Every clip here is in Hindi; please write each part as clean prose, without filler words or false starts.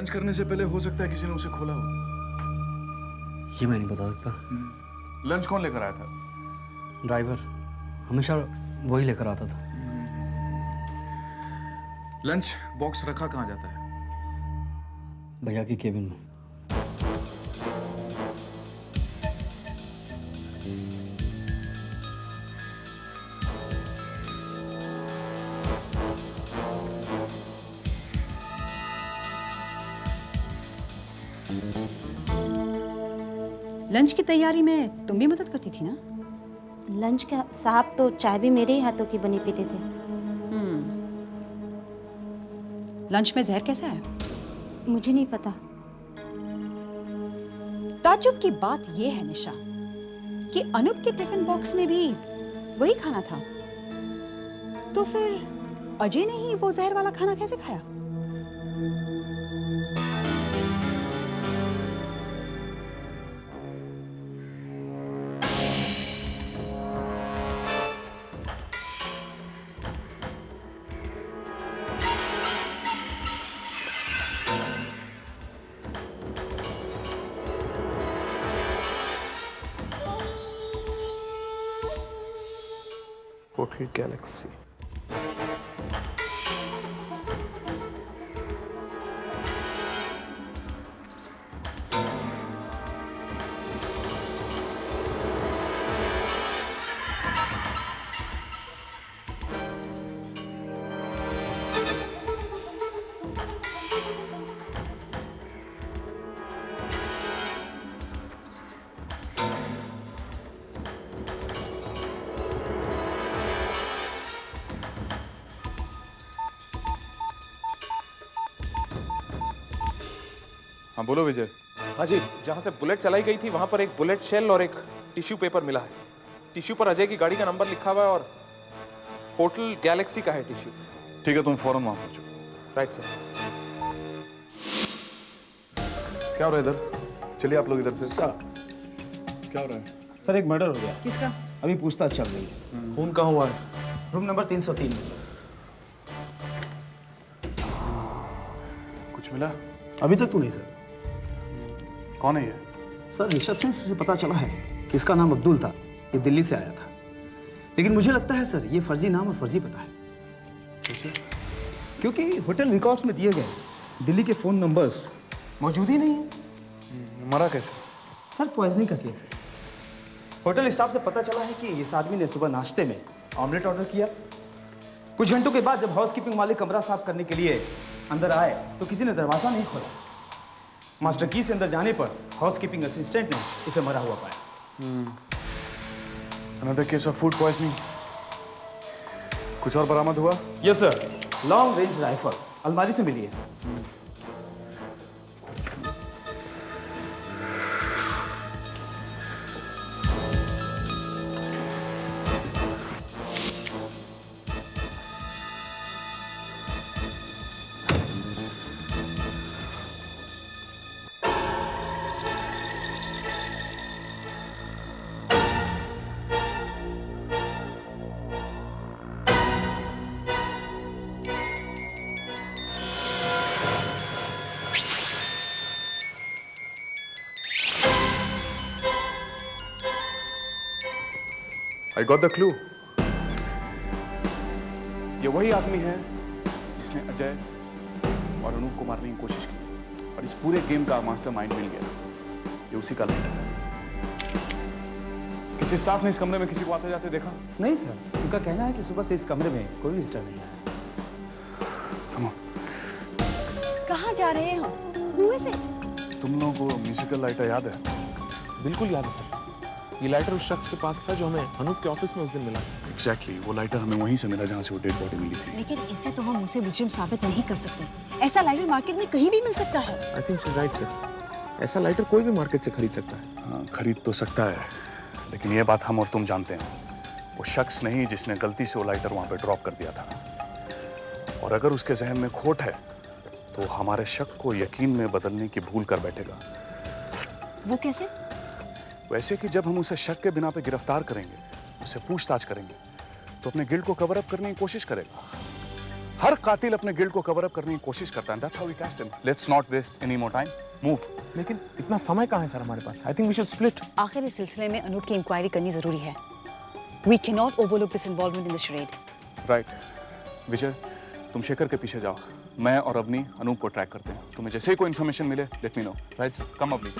लंच करने से पहले हो सकता है किसी ने उसे खोला हो। ये मैं नहीं बता सकता। लंच कौन लेकर आया था? ड्राइवर हमेशा वही लेकर आता था। लंच बॉक्स रखा कहाँ जाता है? भैया की केबिन में। लंच की तैयारी में तुम भी मदद करती थी ना? लंच का साहब तो चाय भी मेरे ही हाथों की बनी पीते थे। लंच में जहर कैसे आया? मुझे नहीं पता। ताज्जुब की बात यह है निशा कि अनूप के टिफिन बॉक्स में भी वही खाना था, तो फिर अजय ने ही वो जहर वाला खाना कैसे खाया? Hotel Galaxy. हाँ बोलो विजय। हाँ जी, जहाँ से बुलेट चलाई गई थी वहां पर एक बुलेट शेल और एक टिश्यू पेपर मिला है। टिश्यू पर अजय की गाड़ी का नंबर लिखा हुआ है और होटल गैलेक्सी का है टिश्यू। ठीक है, तुम फौरन वहां पहुंचो। Right sir. क्या हो रहा है इधर? चलिए आप लोग इधर से। सर क्या हो रहा है? सर एक मर्डर हो गया। किसका? अभी पूछताछ चल रही है। खून कहाँ हुआ है? रूम नंबर 303 में सर। कुछ मिला? अभी तक तो नहीं सर। कौन है ये? सर रिसेप्शन से पता चला है कि इसका नाम अब्दुल था। ये दिल्ली से आया था, लेकिन मुझे लगता है सर ये फर्जी नाम और फर्जी पता है। कैसे? क्योंकि होटल रिकॉर्ड्स में दिए गए दिल्ली के फोन नंबर्स मौजूद ही नहीं है। मरा कैसे? सर पॉइजनिंग का केस है। होटल स्टाफ से पता चला है कि इस आदमी ने सुबह नाश्ते में ऑमलेट ऑर्डर किया। कुछ घंटों के बाद जब हाउसकीपिंग वाले कमरा साफ करने के लिए अंदर आए तो किसी ने दरवाजा नहीं खोला। मास्टर की से अंदर जाने पर हाउसकीपिंग असिस्टेंट ने इसे मरा हुआ पाया। Another case of food poisoning. कुछ और बरामद हुआ? Yes sir, long range rifle अलमारी से मिली है। I got the clue. ये वही आदमी है जिसने अजय और अनूप को मारने की कोशिश की और इस पूरे गेम का मास्टरमाइंड मिल गया। ये उसी का लड़का है। किसी स्टाफ ने इस कमरे में किसी को आते जाते देखा? नहीं सर, उनका कहना है कि सुबह से इस कमरे में कोई विजिटर नहीं आया। कहाँ जा रहे हो? Who is it? तुम लोगों को म्यूजिकल लाइटर याद है? बिल्कुल याद है सर। ये लाइटर उस शख्स के पास था जो हमें अनूप के ऑफिस में उस दिन मिला। एग्जैक्टली, वो लाइटर हमें वहीं से मिला जहाँ से वो डेड बॉडी मिली थी। लेकिन इससे तो हम उसे मुजरिम साबित नहीं कर सकते। ऐसा लाइटर मार्केट में कहीं भी मिल सकता है। I think she is right sir. ऐसा लाइटर कोई भी मार्केट से खरीद सकता है। हाँ, खरीद तो सकता है, लेकिन ये बात हम और तुम जानते हैं, वो शख्स नहीं जिसने गलती से वो लाइटर वहाँ पे ड्रॉप कर दिया था। और अगर उसके जहन में खोट है तो हमारे शक को यकीन में बदलने की भूल कर बैठेगा। वो कैसे? वैसे कि जब हम उसे शक के बिना पे गिरफ्तार करेंगे, उससे पूछताछ करेंगे, तो अपने गिल्ट को कवर अप करने की कोशिश करेगा। हर कातिल अपने गिल्ड को कवर अप करने की कोशिश करता है। That's how we catch them. Let's not waste any more time. Move. लेकिन इतना समय कहाँ है सर हमारे पास? I think we should split. आखिर इस सिलसिले में अनूप की इंक्वायरी करनी जरूरी है। We cannot overlook this involvement in the charade. Right. विजय, तुम शेखर के पीछे जाओ। मैं और अवनी अनूप को ट्रैक करते हैं। तुम्हें जैसे ही कोई इन्फॉर्मेशन मिले, let me know. Right sir. Come Avani.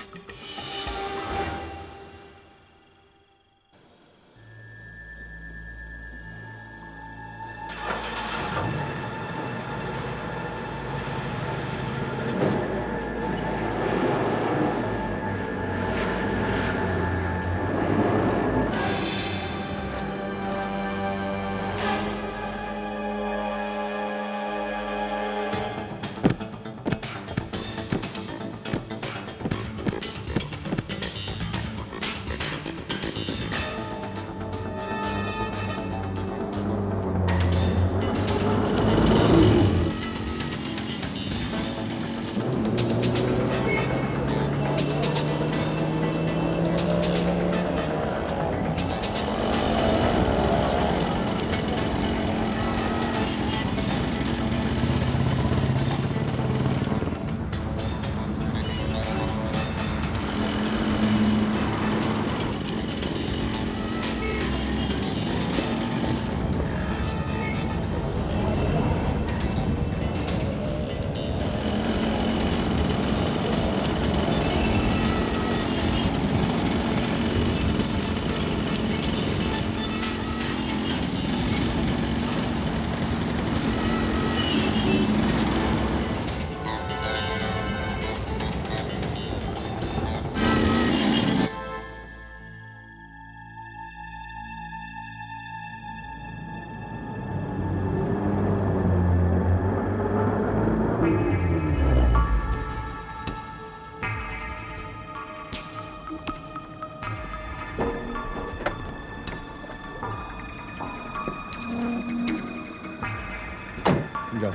जाओ।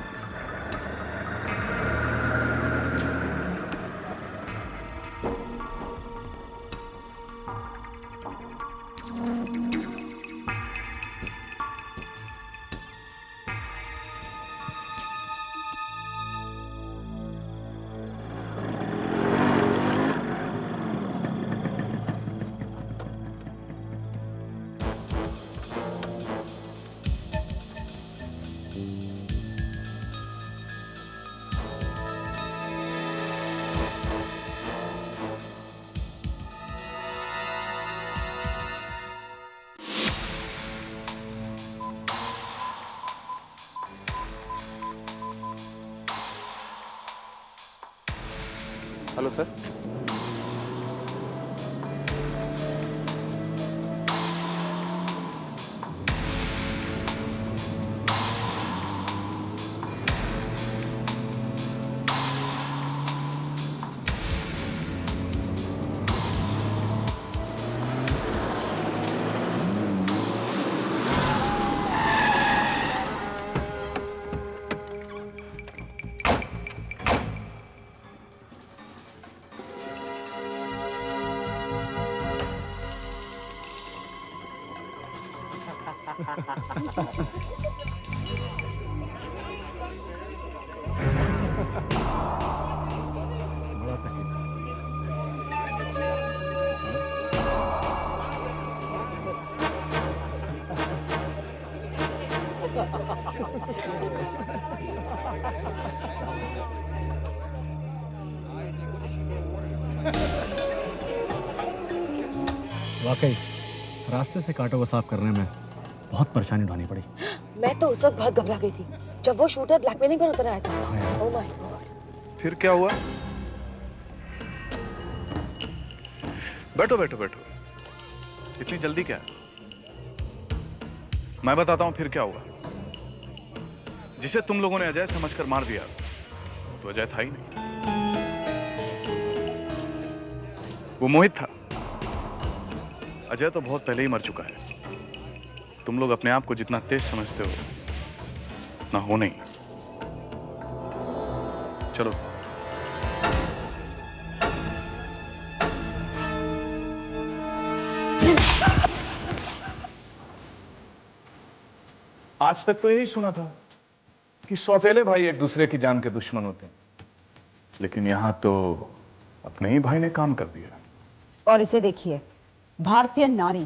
Hello sir. वाकई रास्ते से कांटों को साफ करने में बहुत परेशानी उठानी पड़ी। मैं तो उस वक्त बहुत घबरा गई थी जब वो शूटर ब्लैकमेलिंग पर उतर आया था। Oh my God. फिर क्या हुआ? बैठो बैठो बैठो, इतनी जल्दी क्या? मैं बताता हूं फिर क्या हुआ। जिसे तुम लोगों ने अजय समझकर मार दिया तो अजय था ही नहीं, वो मोहित था। अजय तो बहुत पहले ही मर चुका है। तुम लोग अपने आप को जितना तेज समझते हो उतना हो नहीं। चलो। आज तक तो यही सुना था कि सौतेले भाई एक दूसरे की जान के दुश्मन होते हैं, लेकिन यहां तो अपने ही भाई ने काम कर दिया। और इसे देखिए, भारतीय नारी,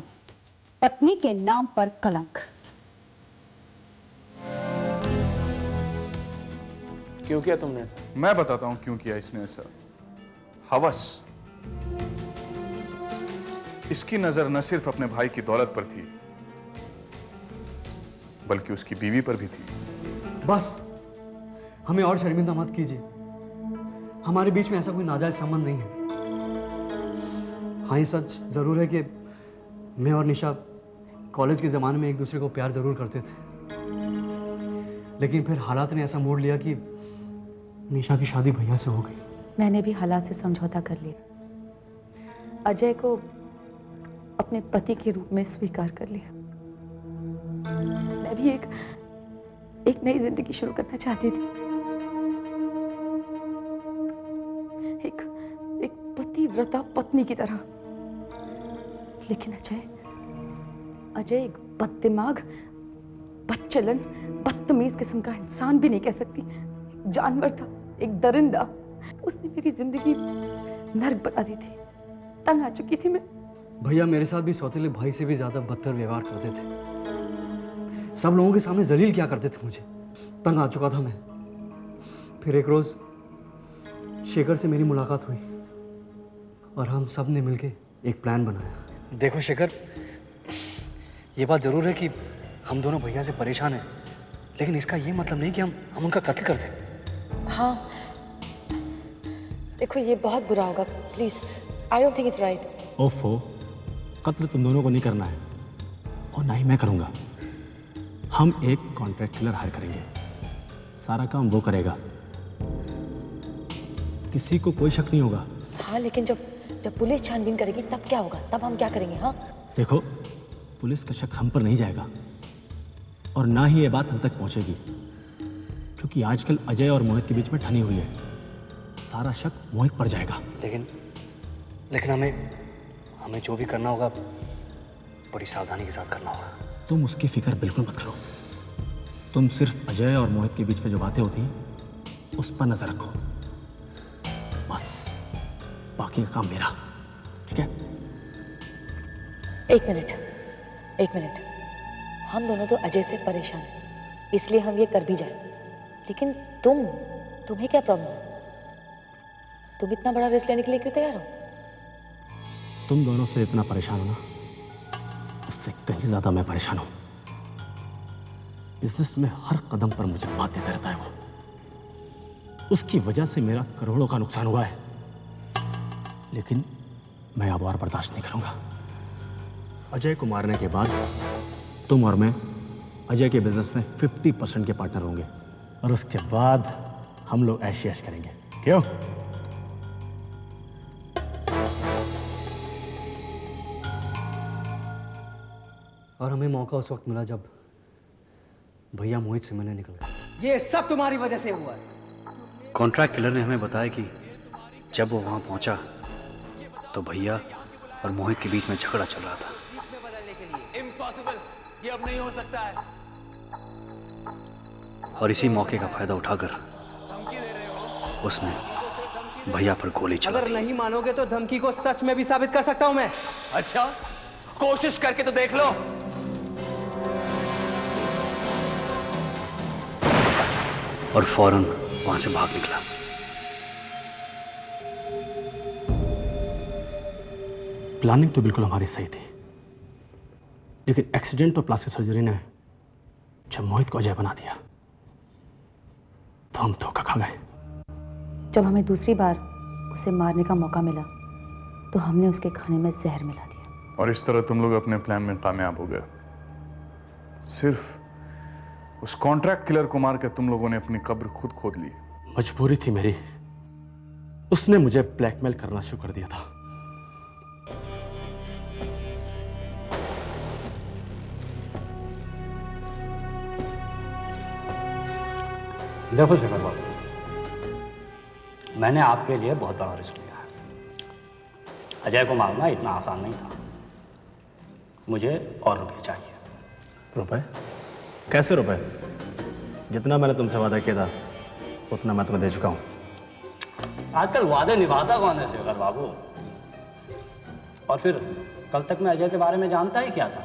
पत्नी के नाम पर कलंक। क्यों किया तुमने? मैं बताता हूं क्यों किया इसने ऐसा। हवस। इसकी नजर न सिर्फ अपने भाई की दौलत पर थी, बल्कि उसकी बीवी पर भी थी। बस हमें और शर्मिंदा मत कीजिए। हमारे बीच में ऐसा कोई नाजायज संबंध नहीं है। हाँ, ये सच जरूर है कि मैं और निशा कॉलेज के ज़माने में एक दूसरे को प्यार ज़रूर करते थे, लेकिन फिर हालात ने ऐसा मोड़ लिया कि निशा की शादी भैया से हो गई। मैंने भी हालात से समझौता कर लिया। अजय को अपने पति के रूप में स्वीकार कर लिया। मैं भी एक नई जिंदगी शुरू करना चाहती थी, एक पतिव्रता पत्नी की तरह। लेकिन अजय एक बददिमाग, बदचलन, बदतमीज किस्म का इंसान भी नहीं कह सकती, एक जानवर था, एक दरिंदा। उसने मेरी जिंदगी नर्क बना दी थी। तंग आ चुकी थी मैं। भैया मेरे साथ भी सौतेले भाई से भी ज्यादा बदतर व्यवहार करते थे। सब लोगों के सामने जलील क्या करते थे मुझे। तंग आ चुका था मैं। फिर एक रोज शेखर से मेरी मुलाकात हुई और हम सब ने मिलके एक प्लान बनाया। देखो शेखर, ये बात जरूर है कि हम दोनों भैया से परेशान हैं, लेकिन इसका ये मतलब नहीं कि हम उनका कत्ल कर दें। हाँ, देखो ये बहुत बुरा होगा। Please, I don't think it's right. ओफो, कत्ल तुम दोनों को नहीं करना है और ना ही मैं करूंगा। हम एक कॉन्ट्रैक्ट किलर हायर करेंगे, सारा काम वो करेगा, किसी को कोई शक नहीं होगा। हाँ, लेकिन जब पुलिस छानबीन करेगी तब क्या होगा? तब हम क्या करेंगे? हाँ देखो, पुलिस का शक हम पर नहीं जाएगा और ना ही ये बात हम तक पहुंचेगी, क्योंकि आजकल अजय और मोहित के बीच में ठनी हुई है। सारा शक मोहित पर जाएगा। लेकिन हमें जो भी करना होगा बड़ी सावधानी के साथ करना होगा। तुम उसकी फिक्र बिल्कुल मत करो। तुम सिर्फ अजय और मोहित के बीच में जो बातें होती हैं उस पर नजर रखो, बस। बाकी का काम मेरा, ठीक है? एक मिनट। हम दोनों तो अजय से परेशान हैं, इसलिए हम ये कर भी जाए। लेकिन तुम्हें क्या प्रॉब्लम है? तुम इतना बड़ा रिस्क लेने के लिए क्यों तैयार हो? तुम दोनों से इतना परेशान हो ना, उससे कहीं ज्यादा मैं परेशान हूं। बिजनेस में हर कदम पर मुझे मात देता रहता है वो। उसकी वजह से मेरा करोड़ों का नुकसान हुआ है, लेकिन मैं अब और बर्दाश्त नहीं करूंगा। अजय को मारने के बाद तुम और मैं अजय के बिजनेस में 50% के पार्टनर होंगे और उसके बाद हम लोग ऐश ऐश करेंगे। क्यों? और हमें मौका उस वक्त मिला जब भैया मोहित से मिलने निकल गए। ये सब तुम्हारी वजह से हुआ है। कॉन्ट्रैक्ट किलर ने हमें बताया कि जब वो वहां पहुंचा तो भैया और मोहित के बीच में झगड़ा चल रहा था। इम्पॉसिबल, ये अब नहीं हो सकता है। और इसी मौके का फायदा उठाकर उसने भैया पर गोली चला अगर दी। नहीं मानोगे तो धमकी को सच में भी साबित कर सकता हूं मैं। अच्छा, कोशिश करके तो देख लो। और फौरन वहां से भाग निकला। प्लानिंग तो बिल्कुल हमारी सही थी, लेकिन एक्सीडेंट और प्लास्टिक सर्जरी ने जब मोहित को अजय बना दिया तो हम धोखा खा गए। जब हमें दूसरी बार उसे मारने का मौका मिला तो हमने उसके खाने में जहर मिला दिया। और इस तरह तुम लोग अपने प्लान में कामयाब हो गए। सिर्फ उस कॉन्ट्रैक्ट किलर को मार के तुम लोगों ने अपनी कब्र खुद खोद ली। मजबूरी थी मेरी, उसने मुझे ब्लैकमेल करना शुरू कर दिया था। देखो शेखर बाबू, मैंने आपके लिए बहुत बड़ा रिस्क लिया है। अजय को मारना इतना आसान नहीं था। मुझे और रुपये चाहिए। रुपए? कैसे रुपए? जितना मैंने तुमसे वादा किया था उतना मैं तुम्हें दे चुका हूं। आजकल वादे निभाता कौन है शेखर बाबू? और फिर कल तक मैं अजय के बारे में जानता ही क्या था,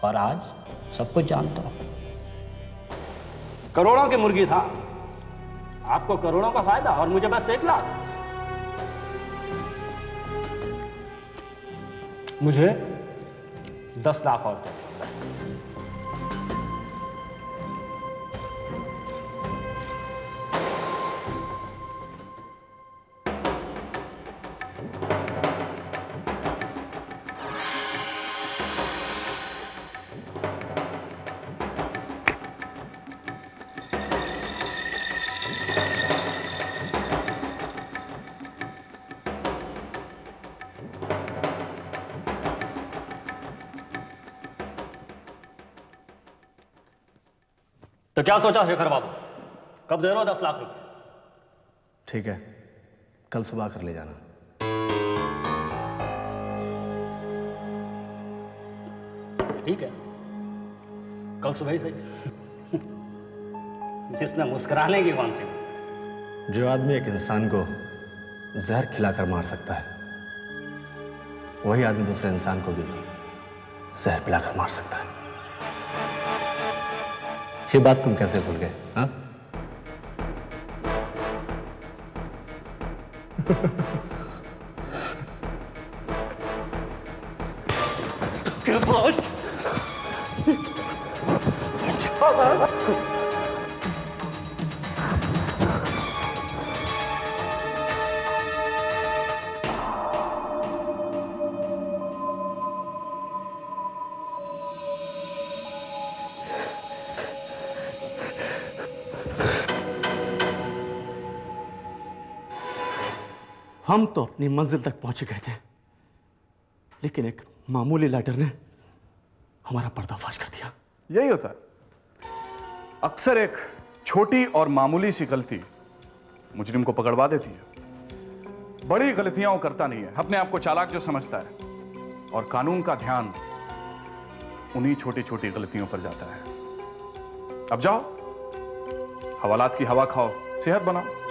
और आज सब कुछ जानता हूं। करोड़ों की मुर्गी था, आपको करोड़ों का फायदा और मुझे बस 1 लाख। मुझे 10 लाख और चाहिए बस। तो क्या सोचा शेखर बाबू, कब दे रहे हो 10 लाख रुपए? ठीक है, कल सुबह कर ले जाना। ठीक है, कल सुबह ही सही। जिसमें मुस्कुराने की कौन सी बात? जो आदमी एक इंसान को जहर खिलाकर मार सकता है, वही आदमी दूसरे इंसान को भी जहर पिलाकर मार सकता है। ये बात तुम कैसे भूल गए? हाँ? हम तो अपनी मंजिल तक पहुंच गए थे, लेकिन एक मामूली लेटर ने हमारा पर्दाफाश कर दिया। यही होता है, अक्सर एक छोटी और मामूली सी गलती मुजरिम को पकड़वा देती है। बड़ी गलतियां वो करता नहीं है, अपने आप को चालाक जो समझता है, और कानून का ध्यान उन्हीं छोटी छोटी गलतियों पर जाता है। अब जाओ, हवालात की हवा खाओ, सेहत बनाओ।